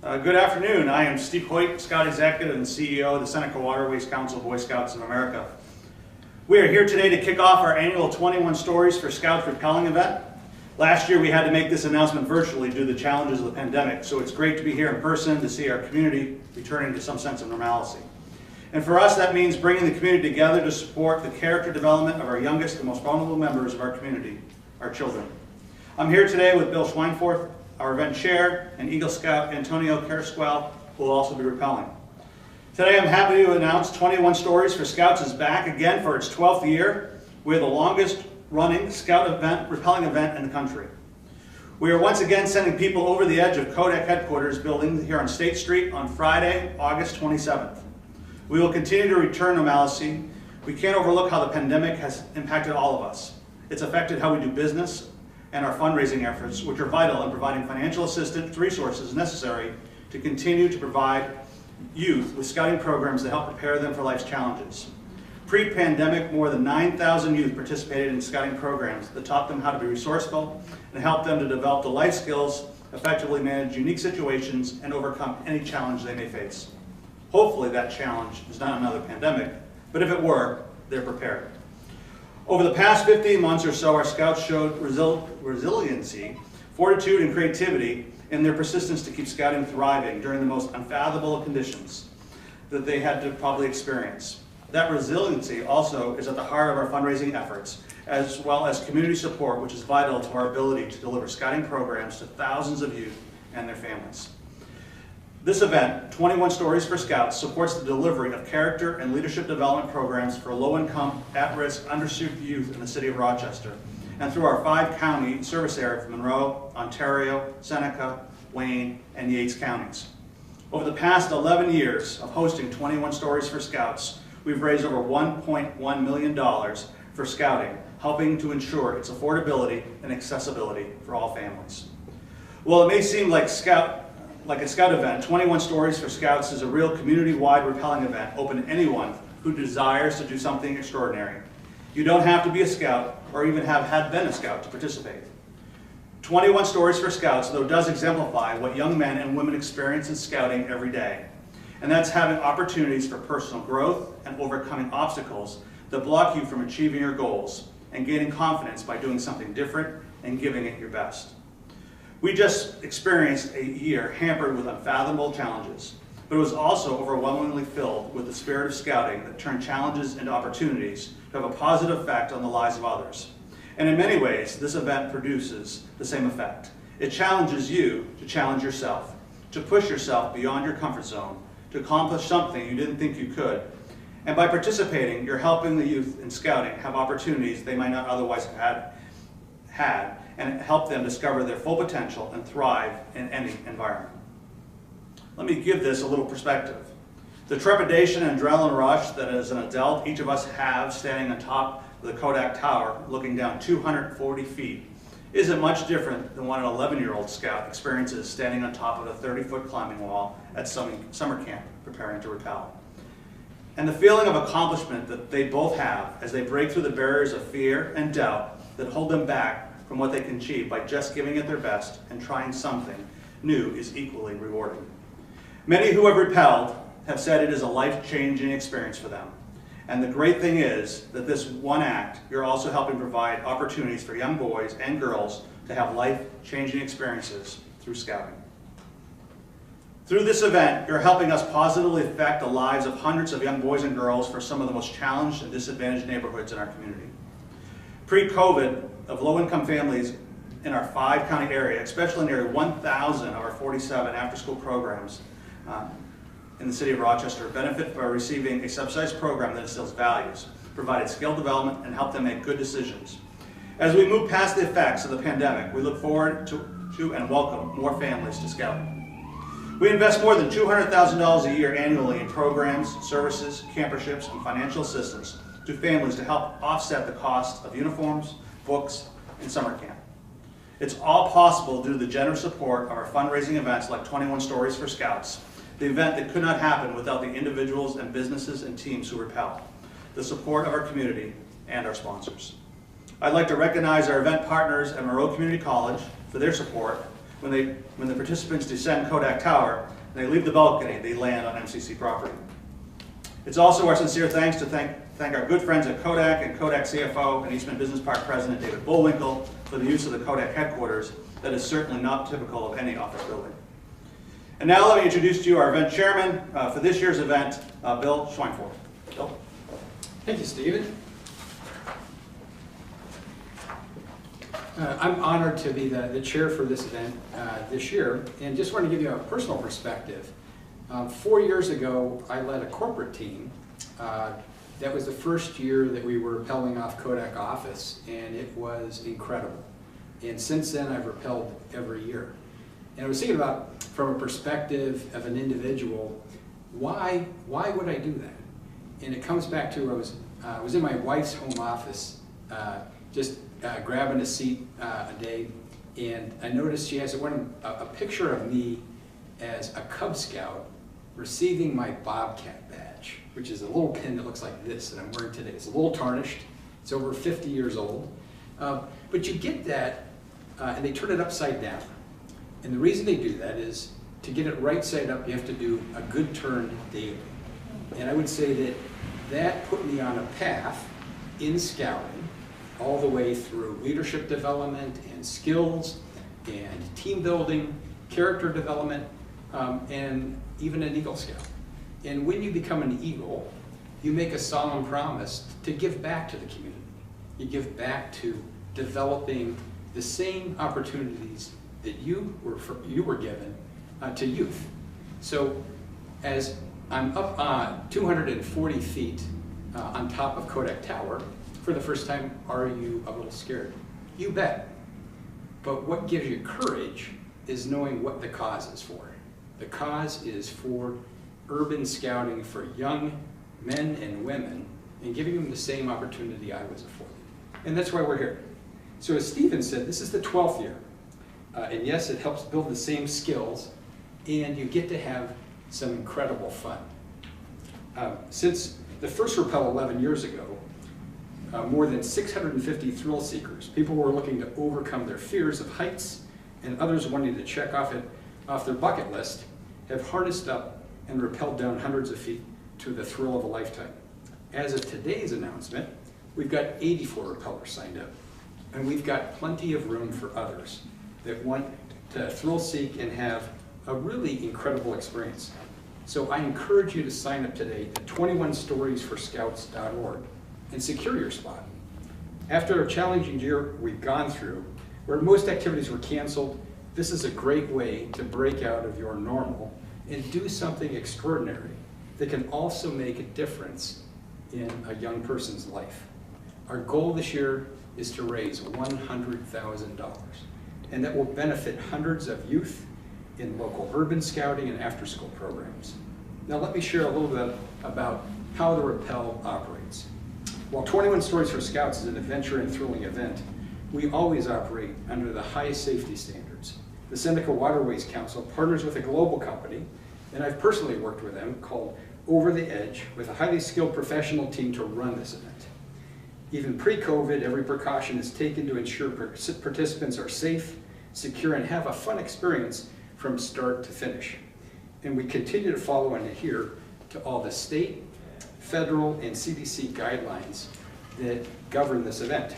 Good afternoon. I am Steve Hoyt, Scout Executive and CEO of the Seneca Waterways Council Boy Scouts of America. We are here today to kick off our annual 21 Stories for Scouts Rappelling event. Last year we had to make this announcement virtually due to the challenges of the pandemic, so it's great to be here in person to see our community returning to some sense of normalcy. And for us, that means bringing the community together to support the character development of our youngest and most vulnerable members of our community, our children. I'm here today with Bill Schweinforth, our event chair, and Eagle Scout Antonio Carrasquel, who will also be rappelling. Today I'm happy to announce 21 Stories for Scouts is back again for its 12th year. We're the longest running Scout event, rappelling event in the country. We are once again sending people over the edge of Kodak Headquarters Building here on State Street on Friday, August 27th. We will continue to return normalcy. We can't overlook how the pandemic has impacted all of us. It's affected how we do business and our fundraising efforts, which are vital in providing financial assistance resources necessary to continue to provide youth with scouting programs that help prepare them for life's challenges. Pre-pandemic, more than 9,000 youth participated in scouting programs that taught them how to be resourceful and helped them to develop the life skills, effectively manage unique situations, and overcome any challenge they may face. Hopefully that challenge is not another pandemic, but if it were, they're prepared. Over the past 15 months or so, our Scouts showed resiliency, fortitude, and creativity in their persistence to keep Scouting thriving during the most unfathomable conditions that they had to probably experience. That resiliency also is at the heart of our fundraising efforts, as well as community support, which is vital to our ability to deliver Scouting programs to thousands of youth and their families. This event, 21 Stories for Scouts, supports the delivery of character and leadership development programs for low-income, at-risk, underserved youth in the city of Rochester, and through our 5-county service area from Monroe, Ontario, Seneca, Wayne, and Yates counties. Over the past 11 years of hosting 21 Stories for Scouts, we've raised over $1.1 million for Scouting, helping to ensure its affordability and accessibility for all families. While it may seem like a Scout event, 21 Stories for Scouts is a real community-wide rappelling event open to anyone who desires to do something extraordinary. You don't have to be a Scout or even had been a Scout to participate. 21 Stories for Scouts, though, does exemplify what young men and women experience in Scouting every day. And that's having opportunities for personal growth and overcoming obstacles that block you from achieving your goals and gaining confidence by doing something different and giving it your best. We just experienced a year hampered with unfathomable challenges, but it was also overwhelmingly filled with the spirit of Scouting that turned challenges into opportunities to have a positive effect on the lives of others. And in many ways, this event produces the same effect. It challenges you to challenge yourself, to push yourself beyond your comfort zone, to accomplish something you didn't think you could. And by participating, you're helping the youth in Scouting have opportunities they might not otherwise have had, and help them discover their full potential and thrive in any environment. Let me give this a little perspective. The trepidation and adrenaline rush that as an adult each of us have standing on top of the Kodak Tower looking down 240 feet isn't much different than what an 11-year-old Scout experiences standing on top of a 30-foot climbing wall at summer camp preparing to rappel. And the feeling of accomplishment that they both have as they break through the barriers of fear and doubt that hold them back from what they can achieve by just giving it their best and trying something new is equally rewarding. Many who have rappelled have said it is a life-changing experience for them. And the great thing is that this one act, you're also helping provide opportunities for young boys and girls to have life-changing experiences through Scouting. Through this event, you're helping us positively affect the lives of hundreds of young boys and girls for some of the most challenged and disadvantaged neighborhoods in our community. Pre-COVID, of low-income families in our 5-county area, especially nearly 1,000 of our 47 after-school programs in the city of Rochester, benefit by receiving a subsidized program that instills values, provided skill development, and helped them make good decisions. As we move past the effects of the pandemic, we look forward to and welcome more families to Scouting. We invest more than $200,000 a year annually in programs, services, camperships, and financial assistance to families to help offset the cost of uniforms, books, and summer camp. It's all possible due to the generous support of our fundraising events like 21 Stories for Scouts, the event that could not happen without the individuals and businesses and teams who rappel, the support of our community, and our sponsors. I'd like to recognize our event partners at Monroe Community College for their support, when the participants descend Kodak Tower and they leave the balcony, they land on MCC property. It's also our sincere thanks to thank our good friends at Kodak and Kodak CFO and Eastman Business Park President David Bullwinkle for the use of the Kodak headquarters that is certainly not typical of any office building. And now let me introduce to you our event chairman for this year's event, Bill Schweinfurt. Bill? Thank you, Stephen. I'm honored to be the chair for this event this year, and just want to give you a personal perspective. 4 years ago, I led a corporate team. That was the first year that we were rappelling off Kodak office, and it was incredible. And since then, I've rappelled every year. And I was thinking about, from a perspective of an individual, why would I do that? And it comes back to I was in my wife's home office, just grabbing a seat a day, and I noticed she has a picture of me as a Cub Scout receiving my Bobcat badge, which is a little pin that looks like this that I'm wearing today. It's a little tarnished. It's over 50 years old. But you get that, and they turn it upside down. And the reason they do that is to get it right side up, you have to do a good turn daily. And I would say that put me on a path in scouting all the way through leadership development and skills and team building, character development, and even an Eagle Scout. And when you become an Eagle, you make a solemn promise to give back to the community. You give back to developing the same opportunities that you were given to youth. So as I'm up 240 feet on top of Kodak Tower for the first time, are you a little scared? You bet. But what gives you courage is knowing what the cause is for. The cause is for urban scouting for young men and women and giving them the same opportunity I was afforded. And that's why we're here. So as Stephen said, this is the 12th year. And yes, it helps build the same skills, and you get to have some incredible fun. Since the first rappel 11 years ago, more than 650 thrill seekers, people who are looking to overcome their fears of heights and others wanting to check off their bucket list, have harnessed up and rappelled down hundreds of feet to the thrill of a lifetime. As of today's announcement, we've got 84 rappellers signed up, and we've got plenty of room for others that want to thrill seek and have a really incredible experience. So I encourage you to sign up today at 21storiesforscouts.org and secure your spot. After a challenging year we've gone through, where most activities were canceled, this is a great way to break out of your normal and do something extraordinary that can also make a difference in a young person's life. Our goal this year is to raise $100,000, and that will benefit hundreds of youth in local urban scouting and after-school programs. Now let me share a little bit about how the rappel operates. While 21 Stories for Scouts is an adventure and thrilling event, we always operate under the highest safety standards. The Seneca Waterways Council partners with a global company, and I've personally worked with them, called Over the Edge, with a highly skilled professional team to run this event. Even pre-COVID, every precaution is taken to ensure participants are safe, secure, and have a fun experience from start to finish. And we continue to follow and adhere to all the state, federal, and CDC guidelines that govern this event.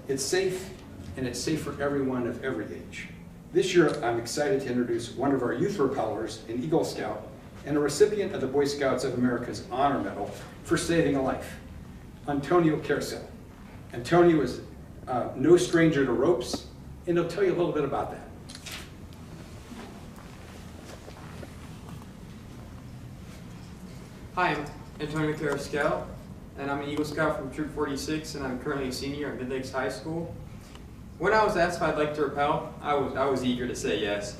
It's safe, and it's safe for everyone of every age. This year, I'm excited to introduce one of our youth rappellers, an Eagle Scout, and a recipient of the Boy Scouts of America's Honor Medal for saving a life, Antonio Carousel. Antonio is no stranger to ropes, and he'll tell you a little bit about that. Hi, I'm Antonio Carousel, and I'm an Eagle Scout from Troop 46, and I'm currently a senior at Mid-Lakes High School. When I was asked if I'd like to rappel, I was eager to say yes.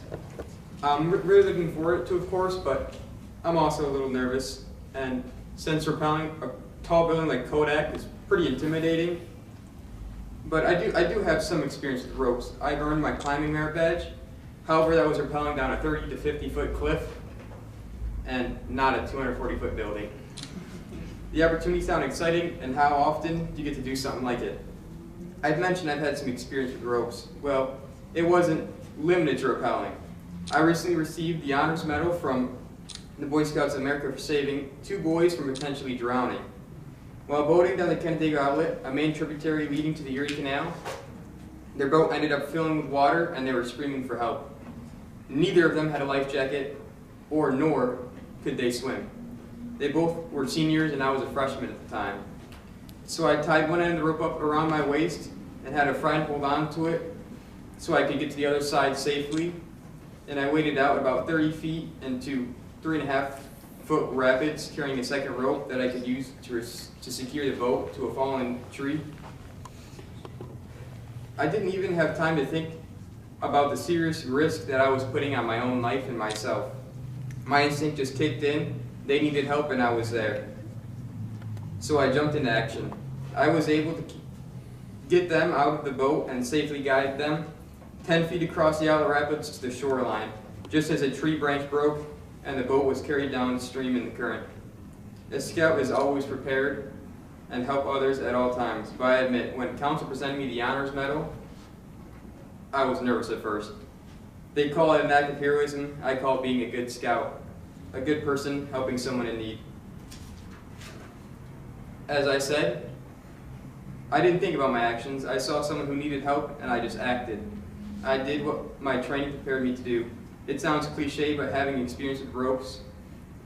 I'm really looking forward to it, of course, but I'm also a little nervous. And since rappelling a tall building like Kodak is pretty intimidating, but I do have some experience with ropes. I've earned my climbing merit badge. However, that was rappelling down a 30 to 50 foot cliff and not a 240-foot building. The opportunities sound exciting, and how often do you get to do something like it? I've mentioned I've had some experience with ropes. Well, it wasn't limited to rappelling. I recently received the honors medal from the Boy Scouts of America for saving 2 boys from potentially drowning. While boating down the Canandaigua Outlet, a main tributary leading to the Erie Canal, their boat ended up filling with water and they were screaming for help. Neither of them had a life jacket, nor could they swim. They both were seniors and I was a freshman at the time. So I tied one end of the rope up around my waist and had a friend hold on to it so I could get to the other side safely. And I waded out about 30 feet into 3.5-foot rapids, carrying a second rope that I could use to secure the boat to a fallen tree. I didn't even have time to think about the serious risk that I was putting on my own life and myself. My instinct just kicked in. They needed help and I was there. So I jumped into action. I was able to get them out of the boat and safely guide them 10 feet across the outlet rapids to the shoreline, just as a tree branch broke and the boat was carried downstream in the current. A scout is always prepared and help others at all times, but I admit, when council presented me the honors medal, I was nervous at first. They call it an act of heroism. I call it being a good scout, a good person helping someone in need. As I said, I didn't think about my actions. I saw someone who needed help and I just acted. I did what my training prepared me to do. It sounds cliche, but having experience with ropes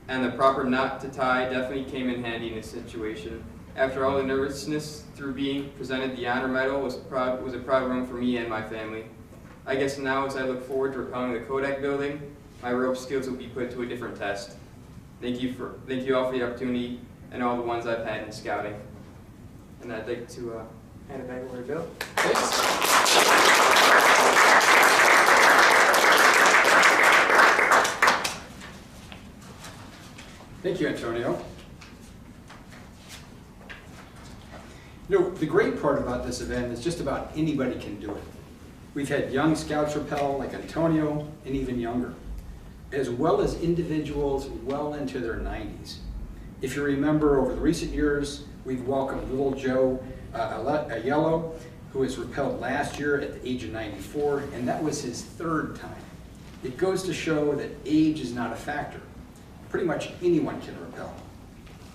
and the proper knot to tie definitely came in handy in this situation. After all the nervousness through being presented, the honor medal was a proud moment for me and my family. I guess now as I look forward to rappelling the Kodak Building, my rope skills will be put to a different test. Thank you all for the opportunity and all the ones I've had in scouting. And I'd like to hand it back over to Bill. Thanks. Thank you, Antonio. You know, the great part about this event is just about anybody can do it. We've had young scouts rappel like Antonio and even younger, as well as individuals well into their 90s. If you remember, over the recent years, we've welcomed little Joe Aiello, who was rappelled last year at the age of 94, and that was his 3rd time. It goes to show that age is not a factor. Pretty much anyone can rappel.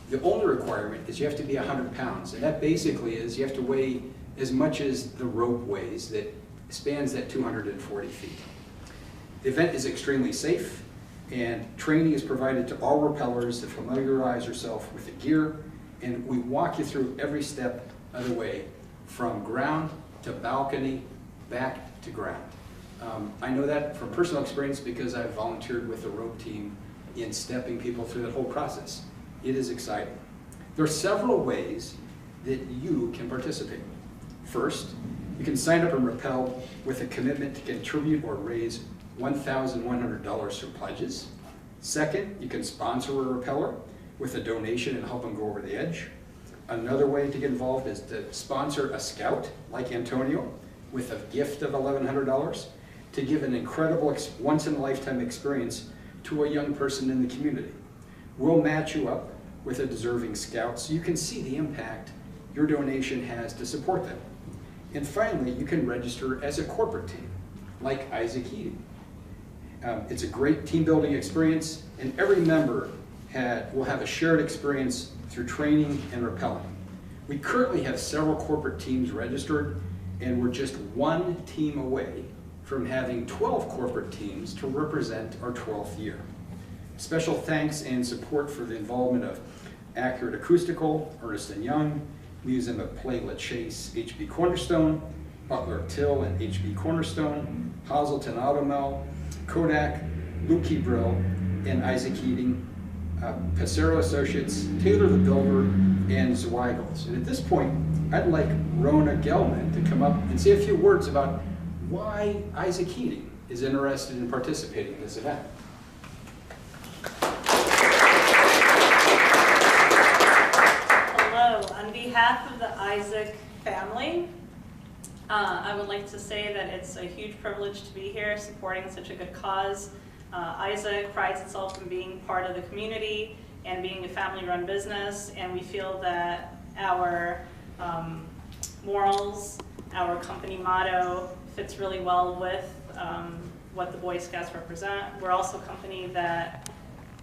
The only requirement is you have to be 100 pounds, and that basically is you have to weigh as much as the rope weighs that spans that 240 feet. The event is extremely safe, and training is provided to all rappellers to familiarize yourself with the gear, and we walk you through every step of the way, from ground to balcony, back to ground. I know that from personal experience because I've volunteered with the rope team in stepping people through that whole process. It is exciting. There are several ways that you can participate. First, you can sign up and rappel with a commitment to contribute or raise $1,100 through pledges. Second, you can sponsor a rappeller with a donation and help them go over the edge. Another way to get involved is to sponsor a scout like Antonio with a gift of $1,100 to give an incredible once-in-a-lifetime experience to a young person in the community. We'll match you up with a deserving scout so you can see the impact your donation has to support them. And finally, you can register as a corporate team, like Isaac Heating. It's a great team building experience, and every member will have a shared experience through training and rappelling. We currently have several corporate teams registered, and we're just one team away from having 12 corporate teams to represent our 12th year. Special thanks and support for the involvement of Accurate Acoustical, Ernst & Young, Museum of Play Chase, HB Cornerstone, Butler Till and HB Cornerstone, Hazelton Automel, Kodak, Lukey Brill, and Isaac Heating, Passero Associates, Taylor the Builder, and Zweigels. And at this point, I'd like Rona Gelman to come up and say a few words about why Isaac Heating is interested in participating in this event. Hello, on behalf of the Isaac family, I would like to say that it's a huge privilege to be here supporting such a good cause. Isaac prides itself in being part of the community and being a family-run business, and we feel that our morals, our company motto fits really well with what the Boy Scouts represent. We're also a company that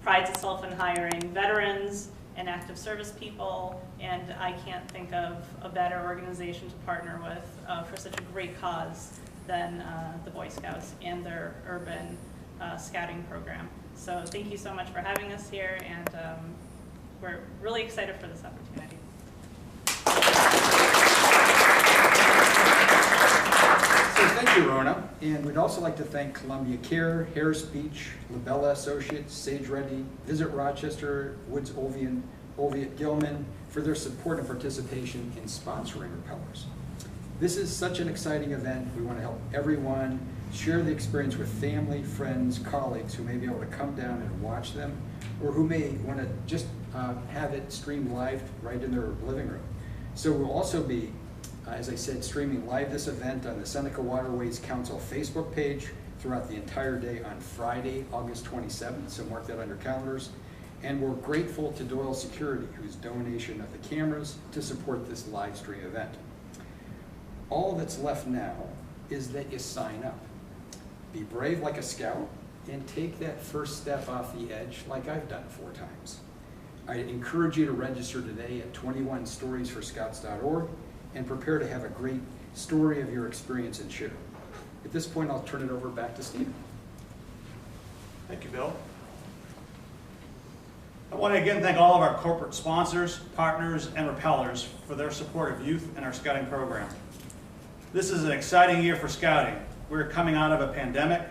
prides itself in hiring veterans and active service people, and I can't think of a better organization to partner with for such a great cause than the Boy Scouts and their urban scouting program. So thank you so much for having us here, and we're really excited for this opportunity. So thank you, Rona. And we'd also like to thank Columbia Care, Harris Beach, Labella Associates, Sage Ready, Visit Rochester, Woods Oviatt Gilman for their support and participation in sponsoring Rappellers. This is such an exciting event. We want to help everyone share the experience with family, friends, colleagues who may be able to come down and watch them, or who may want to just have it streamed live right in their living room. So we'll also be, as I said, streaming live this event on the Seneca Waterways Council Facebook page throughout the entire day on Friday, August 27th, so mark that on your calendars. And we're grateful to Doyle Security, whose donation of the cameras to support this live stream event. All that's left now is that you sign up. Be brave like a scout and take that first step off the edge like I've done 4 times. I encourage you to register today at 21storiesforscouts.org and prepare to have a great story of your experience and share. At this point, I'll turn it over back to Steve. Thank you, Bill. I want to again thank all of our corporate sponsors, partners, and rappellers for their support of youth and our scouting program. This is an exciting year for scouting. We're coming out of a pandemic,